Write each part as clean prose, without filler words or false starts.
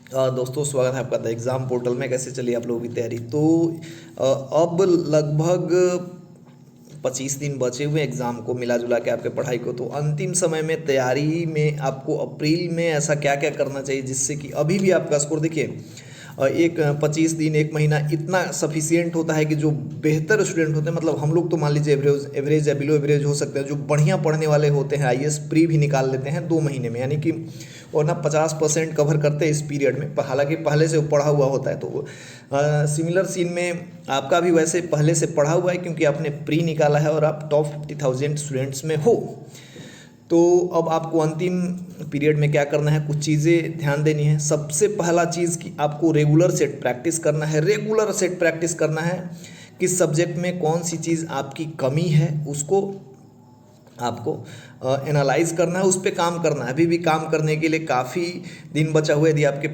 दोस्तों, स्वागत है आपका द एग्ज़ाम पोर्टल में। कैसे चली आप लोगों की तैयारी? तो अब लगभग 25 दिन बचे हुए एग्ज़ाम को, मिला जुला के आपके पढ़ाई को। तो अंतिम समय में तैयारी में आपको अप्रैल में ऐसा क्या क्या करना चाहिए जिससे कि अभी भी आपका स्कोर देखिए, एक 25 दिन, एक महीना इतना सफिशियंट होता है कि जो बेहतर स्टूडेंट होते हैं, मतलब हम लोग तो मान लीजिए एवरेज एवरेज या बिलो एवरेज हो सकते हैं, जो बढ़िया पढ़ने वाले होते हैं आईएएस प्री भी निकाल लेते हैं 2 महीने में, यानी कि और ना 50% कवर करते हैं इस पीरियड में। हालांकि पहले से वो पढ़ा हुआ होता है। तो सिमिलर सीन में आपका भी वैसे पहले से पढ़ा हुआ है, क्योंकि आपने प्री निकाला है और आप टॉप 50,000 स्टूडेंट्स में हो। तो अब आपको अंतिम पीरियड में क्या करना है, कुछ चीज़ें ध्यान देनी है। सबसे पहला चीज़ कि आपको रेगुलर सेट प्रैक्टिस करना है। रेगुलर सेट प्रैक्टिस करना है किस सब्जेक्ट में कौन सी चीज़ आपकी कमी है, उसको आपको एनालाइज करना है, उस पर काम करना है। अभी भी काम करने के लिए काफ़ी दिन बचा हुआ है। यदि आपके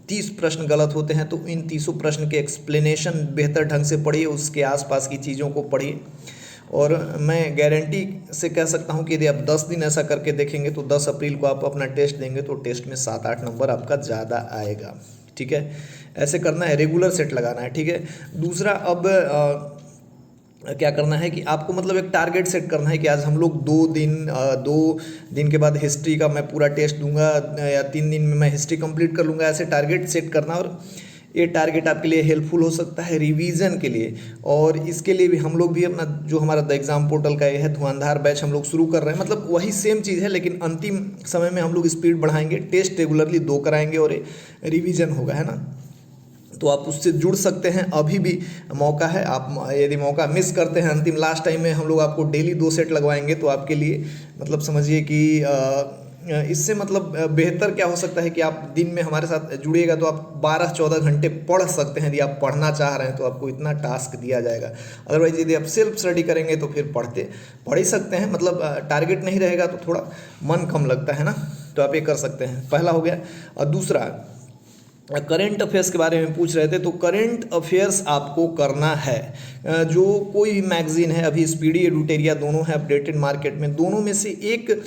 30 प्रश्न गलत होते हैं तो इन 30 प्रश्न के एक्सप्लेनेशन बेहतर ढंग से पढ़िए, उसके आसपास की चीज़ों को पढ़िए। और मैं गारंटी से कह सकता हूं कि यदि आप 10 दिन ऐसा करके देखेंगे तो 10 अप्रैल को आप अपना टेस्ट देंगे तो टेस्ट में 7-8 नंबर आपका ज़्यादा आएगा। ठीक है, ऐसे करना है, रेगुलर सेट लगाना है। ठीक है। दूसरा, अब क्या करना है कि आपको मतलब एक टारगेट सेट करना है कि आज हम लोग 2 दिन के बाद हिस्ट्री का मैं पूरा टेस्ट दूंगा, या 3 दिन में मैं हिस्ट्री कंप्लीट कर लूँगा। ऐसे टारगेट सेट करना, और ये टारगेट आपके लिए हेल्पफुल हो सकता है रिवीजन के लिए। और इसके लिए भी हम लोग भी अपना जो हमारा द एग्ज़ाम पोर्टल का ये है धुआंधार बैच हम लोग शुरू कर रहे हैं। मतलब वही सेम चीज़ है, लेकिन अंतिम समय में हम लोग स्पीड बढ़ाएंगे। टेस्ट रेगुलरली 2 कराएंगे और रिवीजन होगा, है ना। तो आप उससे जुड़ सकते हैं, अभी भी मौका है। आप यदि मौका मिस करते हैं, अंतिम लास्ट टाइम में हम लोग आपको डेली 2 सेट लगवाएंगे, तो आपके लिए मतलब समझिए कि इससे मतलब बेहतर क्या हो सकता है कि आप दिन में हमारे साथ जुड़िएगा तो आप 12-14 घंटे पढ़ सकते हैं। यदि आप पढ़ना चाह रहे हैं तो आपको इतना टास्क दिया जाएगा। अदरवाइज यदि आप सेल्फ स्टडी करेंगे तो फिर पढ़ ही सकते हैं, मतलब टारगेट नहीं रहेगा तो थोड़ा मन कम लगता है ना। तो आप ये कर सकते हैं, पहला हो गया। और दूसरा, करेंट अफेयर्स के बारे में पूछ रहे थे, तो करेंट अफेयर्स आपको करना है। जो कोई भी मैगजीन है, अभी स्पीडी एडुटेरिया दोनों है अपडेटेड मार्केट में, दोनों में से एक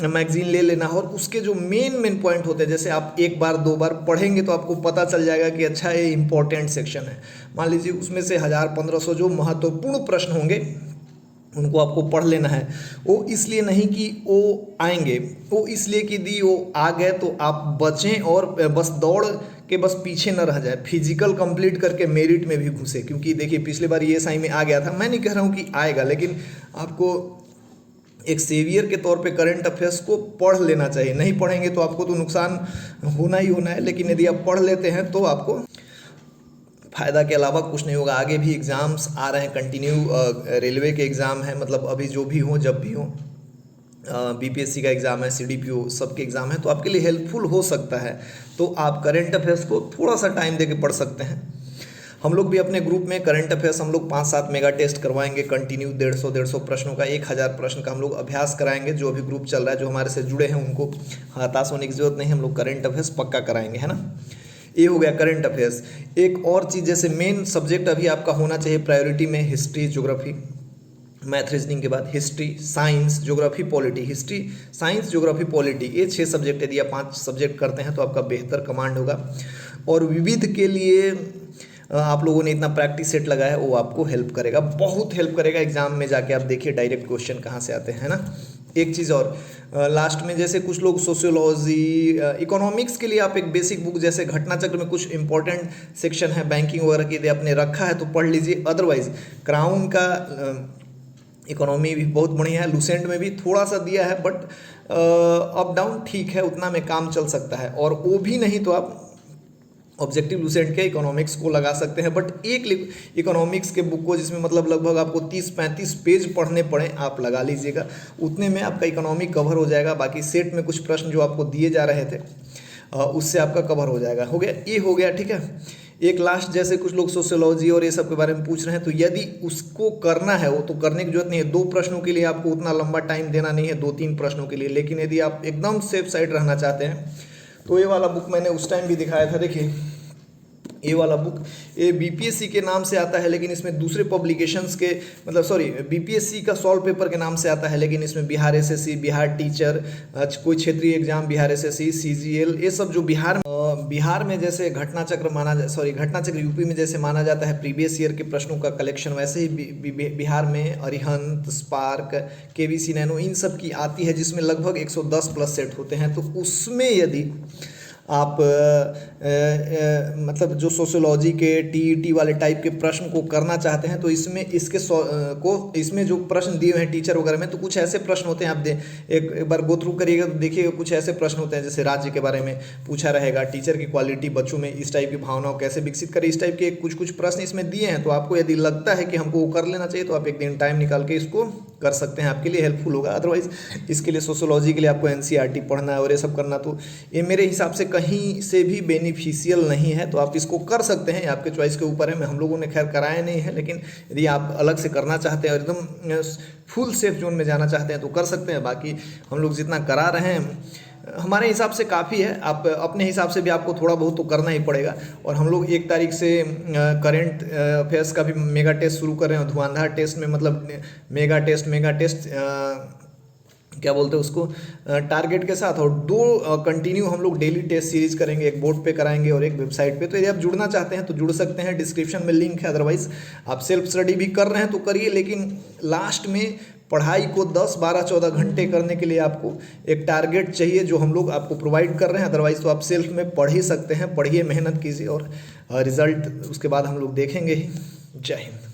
मैगजीन ले लेना। और उसके जो मेन पॉइंट होते हैं, जैसे आप 1 बार 2 बार पढ़ेंगे तो आपको पता चल जाएगा कि अच्छा ये इंपॉर्टेंट सेक्शन है। मान लीजिए उसमें से 1000-1500 जो महत्वपूर्ण प्रश्न होंगे उनको आपको पढ़ लेना है। वो इसलिए नहीं कि वो आएंगे, वो इसलिए कि यदि वो आ गए तो आप बचें और बस दौड़ के बस पीछे न रह जाए, फिजिकल कंप्लीट करके मेरिट में भी घुसे। क्योंकि देखिए पिछले बार ये SI में आ गया था, मैं नहीं कह रहा हूँ कि आएगा, लेकिन आपको एक सेवियर के तौर पे करंट अफेयर्स को पढ़ लेना चाहिए। नहीं पढ़ेंगे तो आपको तो नुकसान होना ही होना है, लेकिन यदि आप पढ़ लेते हैं तो आपको फ़ायदा के अलावा कुछ नहीं होगा। आगे भी एग्ज़ाम्स आ रहे हैं कंटिन्यू, रेलवे के एग्ज़ाम है, मतलब अभी जो भी हो जब भी हो, BPSC का एग्ज़ाम है, CDPO सबके एग्ज़ाम है, तो आपके लिए हेल्पफुल हो सकता है। तो आप करंट अफेयर्स को थोड़ा सा टाइम दे के पढ़ सकते हैं। हम लोग भी अपने ग्रुप में करंट अफेयर्स हम लोग 5-7 मेगा टेस्ट करवाएंगे कंटिन्यू, 150 प्रश्नों का, 1000 प्रश्न का हम लोग अभ्यास कराएंगे। जो अभी ग्रुप चल रहा है, जो हमारे से जुड़े हैं, उनको हताश होने की जरूरत नहीं, हम लोग करंट अफेयर्स पक्का कराएंगे, है ना। ये हो गया करंट अफेयर्स। एक और चीज़, जैसे मेन सब्जेक्ट अभी आपका होना चाहिए प्रायोरिटी में हिस्ट्री, ज्योग्राफी, मैथ रीजनिंग के बाद history, science, geography, polity. History, science, geography, polity, ये 6 सब्जेक्ट यदि आप 5 सब्जेक्ट करते हैं तो आपका बेहतर कमांड होगा। और विविध के लिए आप लोगों ने इतना प्रैक्टिस सेट लगाया है, वो आपको हेल्प करेगा, बहुत हेल्प करेगा। एग्जाम में जाके आप देखिए डायरेक्ट क्वेश्चन कहाँ से आते हैं ना। एक चीज़ और, लास्ट में जैसे कुछ लोग सोशियोलॉजी, इकोनॉमिक्स के लिए आप एक बेसिक बुक जैसे घटना चक्र में कुछ इंपॉर्टेंट सेक्शन है बैंकिंग वगैरह के, यदि आपने रखा है तो पढ़ लीजिए। अदरवाइज क्राउन का इकोनॉमी भी बहुत बढ़िया है, लूसेंट में भी थोड़ा सा दिया है, बट अप डाउन ठीक है, उतना में काम चल सकता है। और वो भी नहीं तो आप ऑब्जेक्टिव लूसेंट के इकोनॉमिक्स को लगा सकते हैं। बट एक इकोनॉमिक्स के बुक को जिसमें मतलब लगभग आपको 30-35 पेज पढ़ने पड़े, आप लगा लीजिएगा, उतने में आपका इकोनॉमिक कवर हो जाएगा। बाकी सेट में कुछ प्रश्न जो आपको दिए जा रहे थे उससे आपका कवर हो जाएगा। हो गया, ये हो गया, ठीक है। एक लास्ट, जैसे कुछ लोग सोशियोलॉजी और ये सब के बारे में पूछ रहे हैं, तो यदि उसको करना है, वो तो करने की जरूरत नहीं है। 2 प्रश्नों के लिए आपको उतना लंबा टाइम देना नहीं है, 2-3 प्रश्नों के लिए। लेकिन यदि आप एकदम सेफ साइड रहना चाहते हैं तो ये वाला बुक मैंने उस टाइम भी दिखाया था, देखिए ये वाला बुक ये बीपीएससी के नाम से आता है, लेकिन इसमें दूसरे पब्लिकेशंस के मतलब सॉरी बीपीएससी का सॉल्व पेपर के नाम से आता है, लेकिन इसमें बिहार एसएससी, बिहार टीचर, कोई क्षेत्रीय एग्जाम, बिहार एसएससी, सीजीएल, ये सब जो बिहार में जैसे घटना चक्र यूपी में जैसे माना जाता है प्रीवियस ईयर के प्रश्नों का कलेक्शन, वैसे ही बिहार में अरिहंत, स्पार्क, केवीसी नैनो, इन सब की आती है, जिसमें लगभग 110 प्लस सेट होते हैं। तो उसमें यदि आप मतलब जो सोशियोलॉजी के टीईटी वाले टाइप के प्रश्न को करना चाहते हैं, तो इसमें इसमें जो प्रश्न दिए हुए हैं टीचर वगैरह में, तो कुछ ऐसे प्रश्न होते हैं, आप एक बार गो थ्रू करिएगा तो देखिएगा कुछ ऐसे प्रश्न होते हैं, जैसे राज्य के बारे में पूछा रहेगा, टीचर की क्वालिटी, बच्चों में इस टाइप की भावनाओं कैसे विकसित करें, इस टाइप के कुछ प्रश्न इसमें दिए हैं। तो आपको यदि लगता है कि हमको वो कर लेना चाहिए, तो आप एक दिन टाइम निकाल के इसको कर सकते हैं, आपके लिए हेल्पफुल होगा। अदरवाइज इसके लिए सोशियोलॉजी के लिए आपको एनसीईआरटी पढ़ना है और ये सब करना, तो ये मेरे हिसाब से कहीं से भी बेनिफिशियल नहीं है। तो आप इसको कर सकते हैं, आपके चॉइस के ऊपर है। हम लोगों ने खैर कराया नहीं है, लेकिन यदि आप अलग से करना चाहते हैं और एकदम फुल सेफ जोन में जाना चाहते हैं तो कर सकते हैं। बाकी हम लोग जितना करा रहे हैं हमारे हिसाब से काफ़ी है, आप अपने हिसाब से भी आपको थोड़ा बहुत तो करना ही पड़ेगा। और हम लोग 1 तारीख से करंट अफेयर्स का भी मेगा टेस्ट शुरू कर रहे हैं, धुआंधार टेस्ट में, मतलब मेगा टेस्ट क्या बोलते हैं उसको, टारगेट के साथ, और 2 कंटिन्यू हम लोग डेली टेस्ट सीरीज करेंगे, एक बोर्ड पे कराएंगे और एक वेबसाइट पे। तो यदि आप जुड़ना चाहते हैं तो जुड़ सकते हैं, डिस्क्रिप्शन में लिंक है। अदरवाइज आप सेल्फ स्टडी भी कर रहे हैं तो करिए, लेकिन लास्ट में पढ़ाई को 10, 12, 14 घंटे करने के लिए आपको एक टारगेट चाहिए, जो हम लोग आपको प्रोवाइड कर रहे हैं। अदरवाइज तो आप सेल्फ में पढ़ ही सकते हैं, पढ़िए, मेहनत कीजिए और रिजल्ट उसके बाद हम लोग देखेंगे ही। जय हिंद।